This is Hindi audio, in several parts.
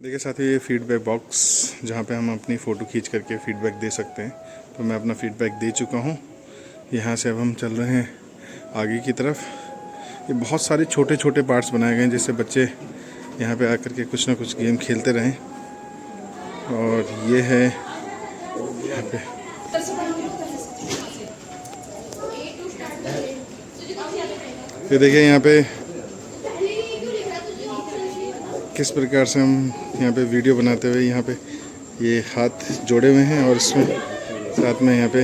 देखिए साथियों, ये फीडबैक बॉक्स जहाँ पे हम अपनी फ़ोटो खींच करके फ़ीडबैक दे सकते हैं। तो मैं अपना फ़ीडबैक दे चुका हूँ। यहाँ से अब हम चल रहे हैं आगे की तरफ। ये बहुत सारे छोटे छोटे पार्ट्स बनाए गए हैं जिससे बच्चे यहाँ पे आकर के कुछ ना कुछ गेम खेलते रहें। और ये है यहाँ पे ये देखिए यहाँ पे किस प्रकार से हम यहाँ पे वीडियो बनाते हुए यहाँ पे ये हाथ जोड़े हुए हैं और इसमें साथ में यहाँ पे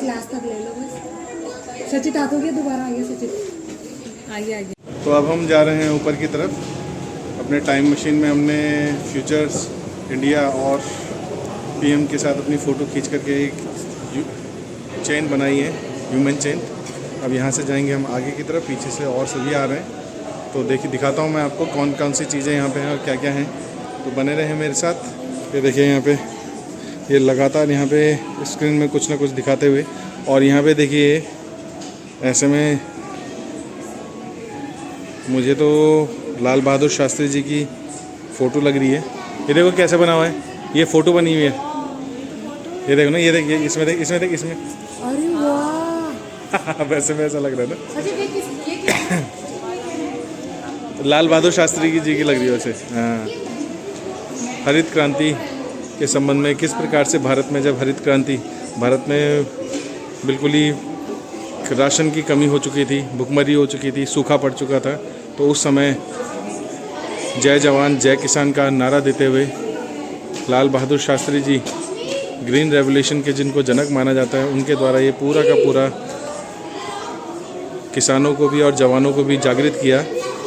लास्ट तक ले लो बस। सचित हाथों के दोबारा आइए, सचित आइए आइए। तो अब हम जा रहे हैं ऊपर की तरफ। अपने टाइम मशीन में हमने फ्यूचर्स इंडिया और पीएम के साथ अपनी फ़ोटो खींच करके एक चेन बनाई है, ह्यूमन चेन। अब यहाँ से जाएंगे हम आगे की तरफ, पीछे से और सभी आ रहे हैं। तो देखिए दिखाता हूँ मैं आपको कौन कौन सी चीज़ें यहाँ पे हैं और क्या क्या हैं। तो बने रहे मेरे साथ। ये देखिए यहाँ पे ये लगातार यहाँ पे स्क्रीन में कुछ ना कुछ दिखाते हुए। और यहाँ पे देखिए ऐसे में मुझे तो लाल बहादुर शास्त्री जी की फ़ोटो लग रही है। ये देखो कैसे बना हुआ है, ये फ़ोटो बनी हुई है। ये देखो ना, ये देखिए इसमें देख, इसमें देख, इसमें। अरे वाह वैसे में ऐसा लग रहा है ना। सचित ये लाल बहादुर शास्त्री जी की लग रही है वैसे। हाँ, हरित क्रांति के संबंध में किस प्रकार से भारत में जब हरित क्रांति, भारत में बिल्कुल ही राशन की कमी हो चुकी थी, भुखमरी हो चुकी थी, सूखा पड़ चुका था, तो उस समय जय जवान जय किसान का नारा देते हुए लाल बहादुर शास्त्री जी, ग्रीन रेवोल्यूशन के जिनको जनक माना जाता है, उनके द्वारा ये पूरा का पूरा किसानों को भी और जवानों को भी जागृत किया।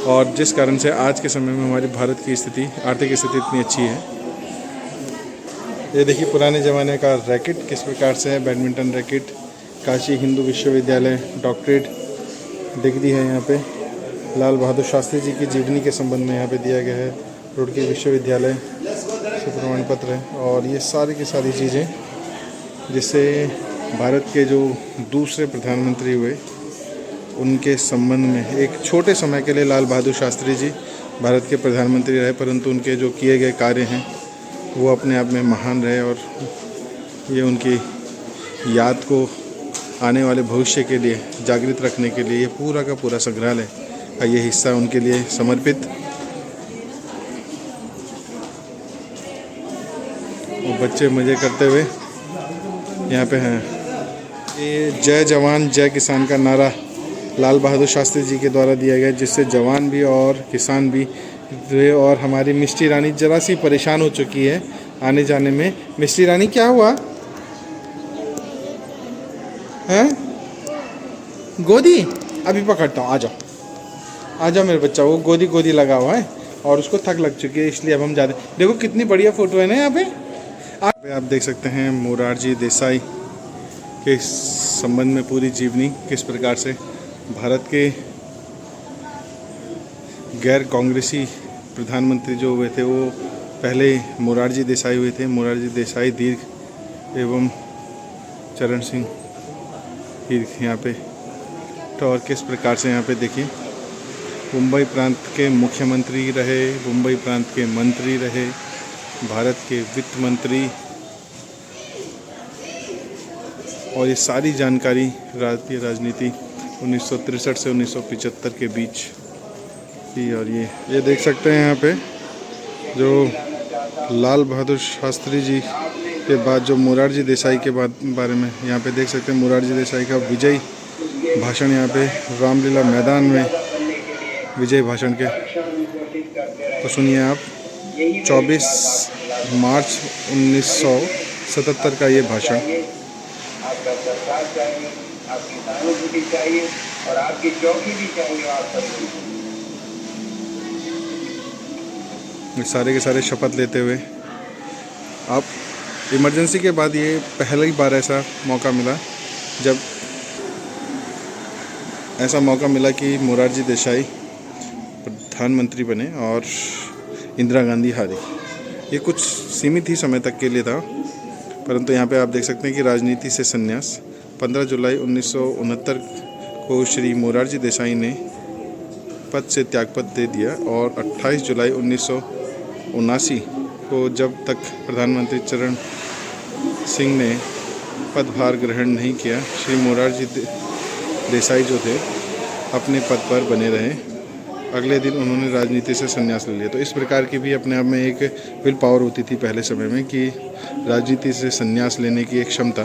और जिस कारण से आज के समय में हमारे भारत की स्थिति, आर्थिक स्थिति इतनी अच्छी है। ये देखिए पुराने ज़माने का रैकेट किस प्रकार से है, बैडमिंटन रैकेट। काशी हिंदू विश्वविद्यालय डॉक्टरेट डिग्री है यहाँ पे। लाल बहादुर शास्त्री जी की जीवनी के संबंध में यहाँ पे दिया गया है। रुड़की विश्वविद्यालय से प्रमाण पत्र है। और ये सारी की सारी चीज़ें जिससे भारत के जो दूसरे प्रधानमंत्री हुए उनके संबंध में, एक छोटे समय के लिए लाल बहादुर शास्त्री जी भारत के प्रधानमंत्री रहे, परंतु उनके जो किए गए कार्य हैं वो अपने आप में महान रहे। और ये उनकी याद को आने वाले भविष्य के लिए जागृत रखने के लिए ये पूरा का पूरा संग्रहालय का ये हिस्सा उनके लिए समर्पित। और बच्चे मज़े करते हुए यहाँ पे हैं। ये जय जवान जय किसान का नारा लाल बहादुर शास्त्री जी के द्वारा दिया गया, जिससे जवान भी और किसान भी रहे। और हमारी मिष्टी रानी ज़रा सी परेशान हो चुकी है आने जाने में। मिष्टी रानी क्या हुआ है? गोदी अभी पकड़ता हूँ, आ जाओ आ जाओ मेरे बच्चा। वो गोदी गोदी लगा हुआ है और उसको थक लग चुकी है, इसलिए अब हम जाते। देखो कितनी बढ़िया फ़ोटो है ना यहाँ पे। आप देख सकते हैं मोरारजी देसाई के संबंध में पूरी जीवनी, किस प्रकार से भारत के गैर कांग्रेसी प्रधानमंत्री जो हुए थे वो पहले मोरारजी देसाई हुए थे। मोरारजी देसाई दीर्घ एवं चरण सिंह दीर्घ यहाँ पे। तो और किस प्रकार से यहाँ पे देखिए मुंबई प्रांत के मुख्यमंत्री रहे, मुंबई प्रांत के मंत्री रहे, भारत के वित्त मंत्री। और ये सारी जानकारी भारतीय राजनीति 1963 से 1975 के बीच की। और ये देख सकते हैं यहाँ पे जो लाल बहादुर शास्त्री जी के बाद जो मोरारजी देसाई के बारे में यहाँ पे देख सकते हैं। मोरारजी देसाई का विजय भाषण यहाँ पे रामलीला मैदान में विजय भाषण के, तो सुनिए आप। 24 मार्च 1977 का ये भाषण। आपका सरकार चाहिए, आपकी सहानुभूति चाहिए और आपकी चौकी भी चाहिए। आप सब सारे के सारे शपथ लेते हुए आप इमरजेंसी के बाद ये पहली बार ऐसा मौका मिला, जब ऐसा मौका मिला कि मोरारजी देसाई प्रधानमंत्री बने और इंदिरा गांधी हारी। ये कुछ सीमित ही समय तक के लिए था, परंतु यहाँ पे आप देख सकते हैं कि राजनीति से संन्यास 15 जुलाई 1969 को श्री मोरारजी देसाई ने पद से त्यागपत्र दे दिया और 28 जुलाई 1979 को जब तक प्रधानमंत्री चरण सिंह ने पदभार ग्रहण नहीं किया, श्री मोरारजी देसाई जो थे अपने पद पर बने रहे। अगले दिन उन्होंने राजनीति से संन्यास ले लिया। तो इस प्रकार की भी अपने आप में एक विल पावर होती थी पहले समय में कि राजनीति से संन्यास लेने की एक क्षमता।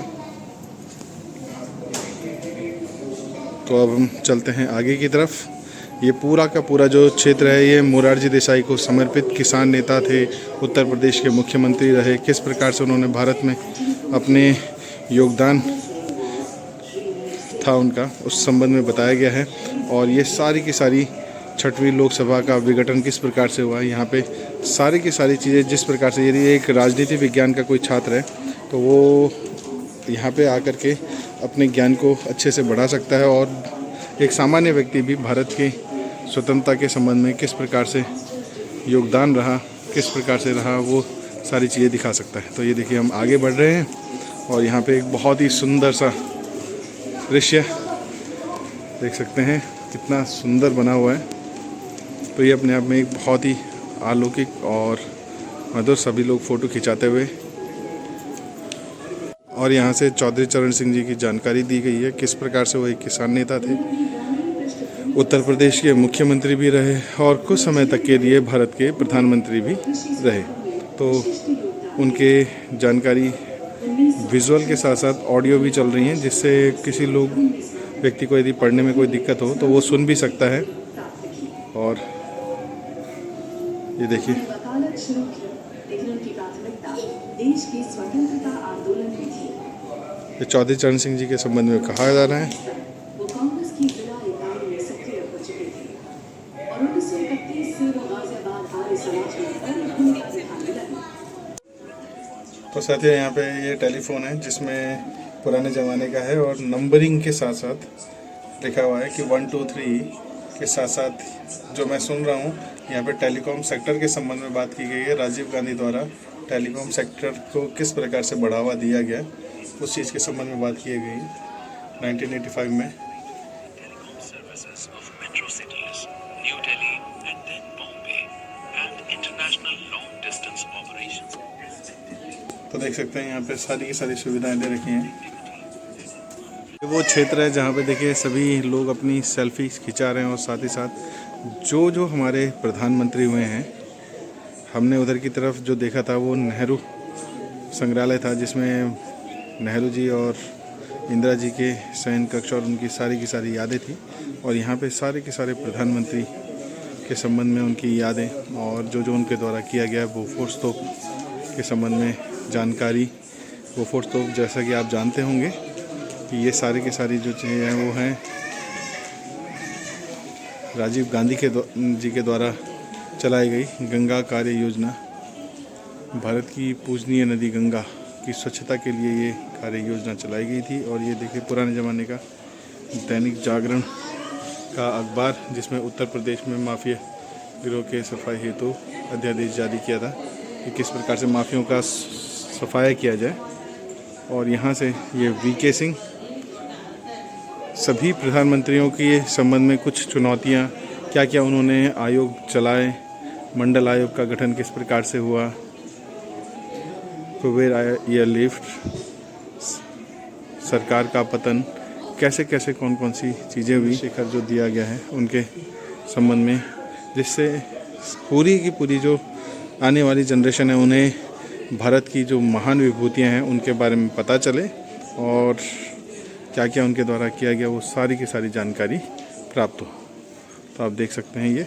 तो अब हम चलते हैं आगे की तरफ। ये पूरा का पूरा जो क्षेत्र है ये मोरारजी देसाई को समर्पित किसान नेता थे, उत्तर प्रदेश के मुख्यमंत्री रहे, किस प्रकार से उन्होंने भारत में अपने योगदान था उनका, उस संबंध में बताया गया है। और ये सारी की सारी 6वीं लोकसभा का विघटन किस प्रकार से हुआ, यहाँ पे सारी की सारी चीज़ें जिस प्रकार से, यदि एक राजनीति विज्ञान का कोई छात्र है तो वो यहाँ पे आकर के अपने ज्ञान को अच्छे से बढ़ा सकता है और एक सामान्य व्यक्ति भी भारत के स्वतंत्रता के संबंध में किस प्रकार से योगदान रहा, किस प्रकार से रहा, वो सारी चीज़ें दिखा सकता है। तो ये देखिए हम आगे बढ़ रहे हैं और यहाँ पे एक बहुत ही सुंदर सा दृश्य देख सकते हैं, कितना सुंदर बना हुआ है। तो ये अपने आप में एक बहुत ही अलौकिक और मधुर, सभी लोग फ़ोटो खिंचाते हुए। और यहाँ से चौधरी चरण सिंह जी की जानकारी दी गई है, किस प्रकार से वो एक किसान नेता थे, उत्तर प्रदेश के मुख्यमंत्री भी रहे और कुछ समय तक के लिए भारत के प्रधानमंत्री भी रहे। तो उनके जानकारी विजुअल के साथ साथ ऑडियो भी चल रही हैं, जिससे किसी लोग व्यक्ति को यदि पढ़ने में कोई दिक्कत हो तो वो सुन भी सकता है। और ये देखिए ये चौधरी चरण सिंह जी के संबंध में कहा जा रहा है। तो साथियों यहाँ पे ये टेलीफोन है जिसमें पुराने ज़माने का है और नंबरिंग के साथ साथ लिखा हुआ है कि 1 2 3 के साथ साथ जो मैं सुन रहा हूँ यहाँ पे टेलीकॉम सेक्टर के संबंध में बात की गई है। राजीव गांधी द्वारा टेलीकॉम सेक्टर को किस प्रकार से बढ़ावा दिया गया, उस चीज़ के संबंध में बात की गई है 1985 में। तो देख सकते हैं यहाँ पे सारी की सारी सुविधाएं दे रखी हैं। वो क्षेत्र है जहाँ पे देखिए सभी लोग अपनी सेल्फी खिंचा रहे हैं और साथ ही साथ जो हमारे प्रधानमंत्री हुए हैं, हमने उधर की तरफ जो देखा था वो नेहरू संग्रहालय था जिसमें नेहरू जी और इंदिरा जी के शयन कक्ष और उनकी सारी की सारी यादें थी। और यहाँ पे सारे के सारे प्रधानमंत्री के संबंध में उनकी यादें और जो उनके द्वारा किया गया बोफोर्स तोप के संबंध में जानकारी। बोफोर्स तोप जैसा कि आप जानते होंगे कि ये सारी की सारी जो चीज़ें हैं वो हैं राजीव गांधी जी के द्वारा चलाई गई गंगा कार्य योजना। भारत की पूजनीय नदी गंगा की स्वच्छता के लिए ये कार्य योजना चलाई गई थी। और ये देखिए पुराने ज़माने का दैनिक जागरण का अखबार जिसमें उत्तर प्रदेश में माफिया गिरोह के सफाई हेतु अध्यादेश जारी किया था कि किस प्रकार से माफियों का सफाया किया जाए। और यहाँ से ये वीके सिंह सभी प्रधानमंत्रियों के संबंध में कुछ चुनौतियाँ, क्या क्या उन्होंने आयोग चलाए, मंडल आयोग का गठन किस प्रकार से हुआ, कुबेर एयरलिफ्ट, सरकार का पतन, कैसे कैसे कौन कौन सी चीज़ें हुई, शिखर जो दिया गया है उनके संबंध में, जिससे पूरी की पूरी जो आने वाली जनरेशन है उन्हें भारत की जो महान विभूतियां हैं उनके बारे में पता चले और क्या क्या उनके द्वारा किया गया वो सारी की सारी जानकारी प्राप्त हो। तो आप देख सकते हैं ये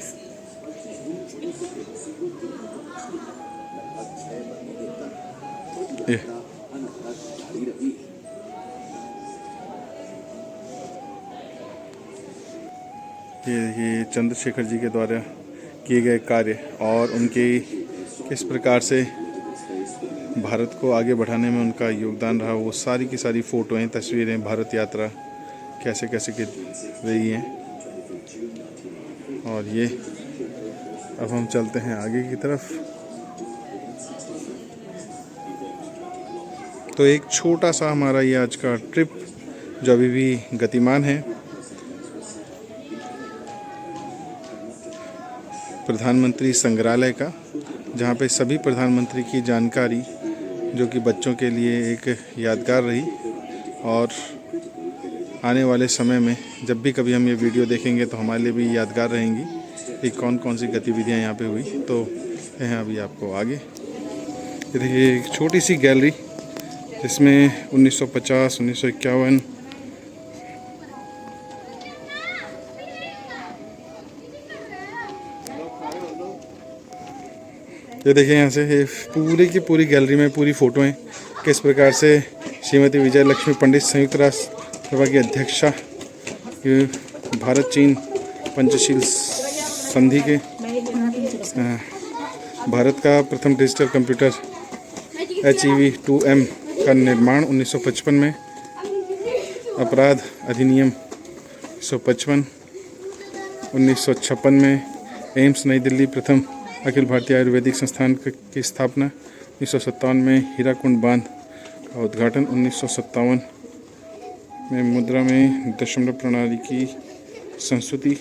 चंद्रशेखर जी के द्वारा किए गए कार्य और उनके किस प्रकार से भारत को आगे बढ़ाने में उनका योगदान रहा, वो सारी की सारी फ़ोटोएं, तस्वीरें, भारत यात्रा कैसे कैसे की रही हैं। और ये अब हम चलते हैं आगे की तरफ तो एक छोटा सा हमारा ये आज का ट्रिप जो अभी भी गतिमान है, प्रधानमंत्री संग्रहालय का, जहाँ पे सभी प्रधानमंत्री की जानकारी जो कि बच्चों के लिए एक यादगार रही और आने वाले समय में जब भी कभी हम ये वीडियो देखेंगे तो हमारे लिए भी यादगार रहेंगी कि कौन कौन सी गतिविधियाँ यहाँ पे हुई। तो हैं अभी आपको आगे ये देखिए एक छोटी सी गैलरी जिसमें 1950, 1951 ये देखिए यहाँ से ये पूरी की पूरी गैलरी में पूरी फ़ोटो हैं किस प्रकार से श्रीमती विजय लक्ष्मी पंडित संयुक्त राष्ट्र सभा की अध्यक्षा भारत चीन पंचशील संधि के भारत का प्रथम डिजिटल कंप्यूटर HEV-2M का निर्माण 1955 में, अपराध अधिनियम 155 1956 में, एम्स नई दिल्ली प्रथम अखिल भारतीय आयुर्वेदिक संस्थान की स्थापना 1957 में, हीराकुंड बांध का उद्घाटन 1957 में, मुद्रा में दशमलव प्रणाली की संस्तुति,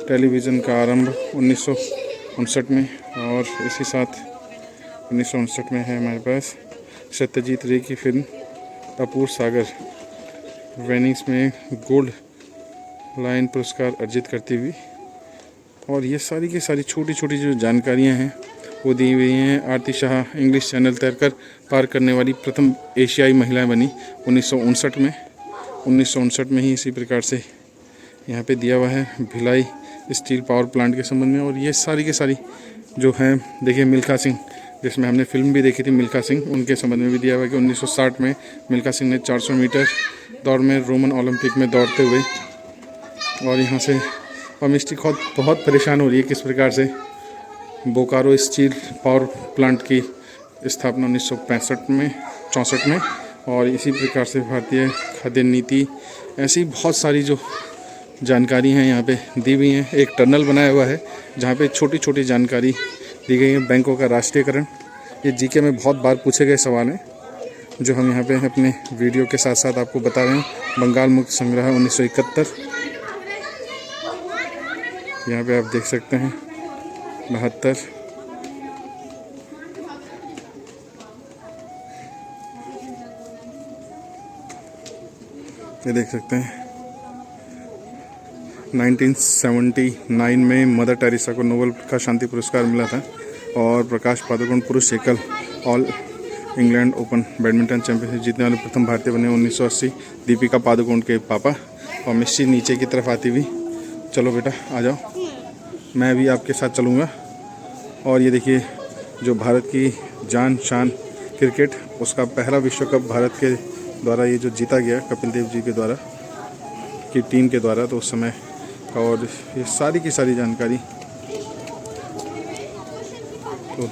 टेलीविज़न का आरंभ 1959 में, और इसी साथ 1959 में है हमारे पास सत्यजीत रे की फिल्म अपूर सागर वेनिस में गोल्ड लायन पुरस्कार अर्जित करती हुई। और ये सारी की सारी छोटी छोटी जो जानकारियां हैं वो दी हुई हैं। आरती शाह इंग्लिश चैनल तैरकर पार करने वाली प्रथम एशियाई महिला बनी 1959 में। 1959 में ही इसी प्रकार से यहाँ पे दिया हुआ है भिलाई स्टील पावर प्लांट के संबंध में। और ये सारी के सारी जो हैं देखिए मिल्खा सिंह, जिसमें हमने फिल्म भी देखी थी मिल्खा सिंह, उनके संबंध में भी दिया हुआ है कि 1960 में मिल्खा सिंह ने 400 मीटर दौड़ में रोमन ओलंपिक में दौड़ते हुए, और यहाँ से और मिस्टी बहुत परेशान हो रही है किस प्रकार से बोकारो स्टील पावर प्लांट की स्थापना 1965 में 64 में, और इसी प्रकार से भारतीय खाद्य नीति, ऐसी बहुत सारी जो जानकारी हैं यहाँ पे दी हुई हैं। एक टनल बनाया हुआ है जहाँ पे छोटी छोटी जानकारी दी गई है। बैंकों का राष्ट्रीयकरण, ये जीके में बहुत बार पूछे गए सवाल हैं जो हम यहाँ पे अपने वीडियो के साथ साथ आपको बता रहे हैं। बंगाल मुक्त संग्रह 1971, यहाँ पे आप देख सकते हैं 72, ये देख सकते हैं 1979 में मदर टेरेसा को नोबेल का शांति पुरस्कार मिला था। और प्रकाश पादुकोण पुरुष एकल all England open badminton championship जीतने वाले प्रथम भारतीय बने 1980, दीपिका पादुकोण के पापा। और मिस्सी नीचे की तरफ आती हुई, चलो बेटा आ जाओ, मैं भी आपके साथ चलूँगा। और ये देखिए जो भारत की जान शान क्रिकेट, उसका पहला विश्व कप भारत के द्वारा ये जो जीता गया कपिल देव जी के द्वारा की टीम के द्वारा, तो उस समय का, और ये सारी की सारी जानकारी तो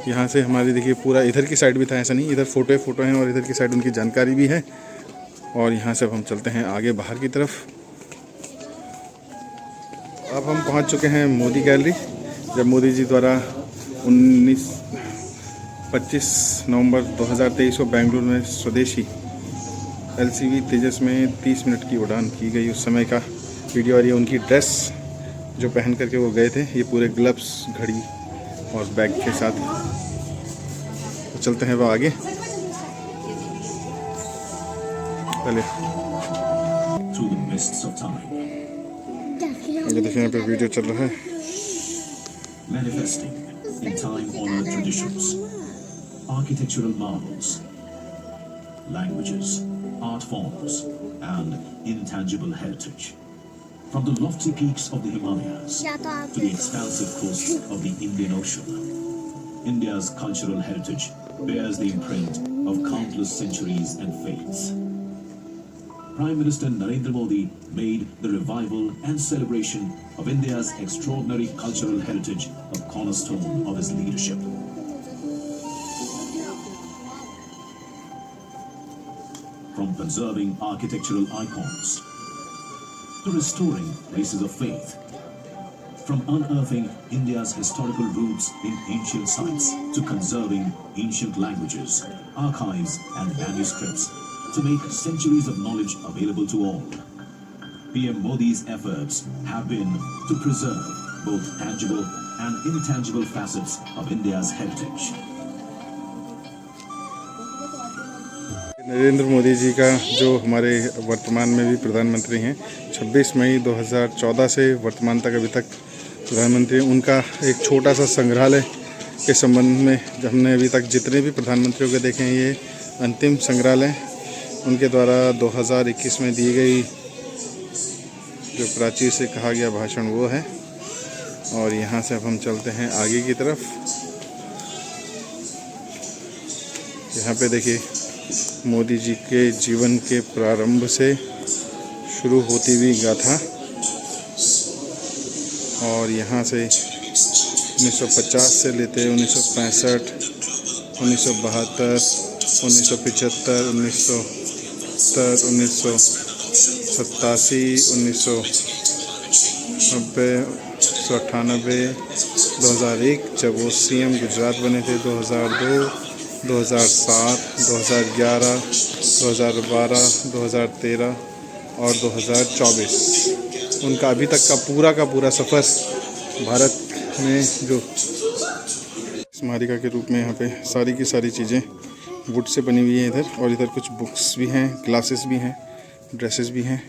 यहाँ से हमारी देखिए पूरा इधर की साइड भी था, ऐसा नहीं, इधर फ़ोटो हैं और इधर की साइड उनकी जानकारी भी है। और यहाँ से अब हम चलते हैं आगे बाहर की तरफ। अब हम पहुँच चुके हैं मोदी गैलरी, जब मोदी जी द्वारा 25 नवंबर 2023 को बेंगलुरु में स्वदेशी LCV तेजस में 30 मिनट की उड़ान की गई, उस समय का वीडियो। और ये उनकी ड्रेस जो पहन करके वो गए थे, ये पूरे ग्लव्स, घड़ी और बैग के साथ। तो चलते हैं वो आगे पहले। ये देखिए यहाँ पे वीडियो चल रहा है। Manifesting in time-honored traditions, architectural marvels, languages, art forms, and intangible heritage. From the lofty peaks of the Himalayas to the expansive coasts of the Indian Ocean, India's cultural heritage bears the imprint of countless centuries and faiths. Prime Minister Narendra Modi made the revival and celebration of India's extraordinary cultural heritage a cornerstone of his leadership. From conserving architectural icons to restoring places of faith, From unearthing India's historical roots in ancient sites to conserving ancient languages, archives and manuscripts to make centuries of knowledge available to all. PM Modi's efforts have been to preserve both tangible and intangible facets of India's heritage. Narendra Modi ji का जो हमारे वर्तमान में भी प्रधानमंत्री हैं, 26 मई 2014 से वर्तमान तक अभी तक प्रधानमंत्री, उनका एक छोटा सा संग्रहालय के संबंध में हमने अभी तक जितने भी प्रधानमंत्रियों के देखे हैं, ये अंतिम संग्रहालय उनके द्वारा 2021 में दी गई जो प्राचीर से कहा गया भाषण वो है। और यहाँ से अब हम चलते हैं आगे की तरफ। यहाँ पे देखिए मोदी जी के जीवन के प्रारंभ से शुरू होती हुई गाथा, और यहाँ से 1950 से लेते 1965, 1972, 1975, 1970, 1987, 1990, 1998, 2001 जब वो CM गुजरात बने थे, 2002, 2007, 2011, 2012, 2013 और 2024। उनका अभी तक का पूरा सफ़र भारत में जो स्मारिका के रूप में यहाँ पे सारी की सारी चीज़ें वुड से बनी हुई हैं इधर, और इधर कुछ बुक्स भी हैं, ग्लासेस भी हैं, ड्रेसेस भी हैं,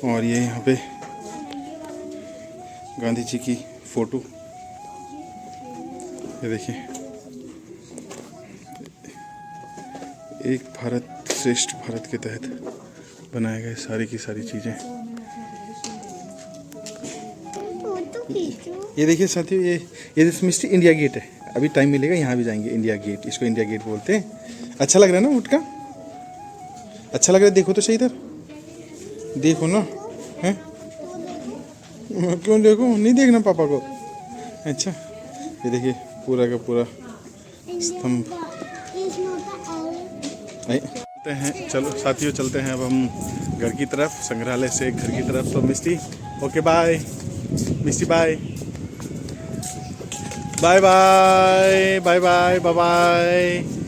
और ये यहाँ पे गांधी जी की फ़ोटो, ये देखिए, एक भारत श्रेष्ठ भारत के तहत बनाए गए सारी की सारी चीज़ें। ये देखिए साथियों, ये मिस्टी इंडिया गेट है। अभी टाइम मिलेगा यहाँ भी जाएंगे, इंडिया गेट, इसको इंडिया गेट बोलते हैं। अच्छा लग रहा है ना वुड का, अच्छा लग रहा है। देखो तो सही इधर, देखो ना, हैं क्यों देखो, नहीं देखना पापा को। अच्छा ये देखिए पूरा का पूरा स्तंभ। चलते हैं, चलो साथियों चलते हैं अब हम घर की तरफ, संग्रहालय से घर की तरफ। तो Misty okay bye, Misty bye bye bye bye bye bye bye.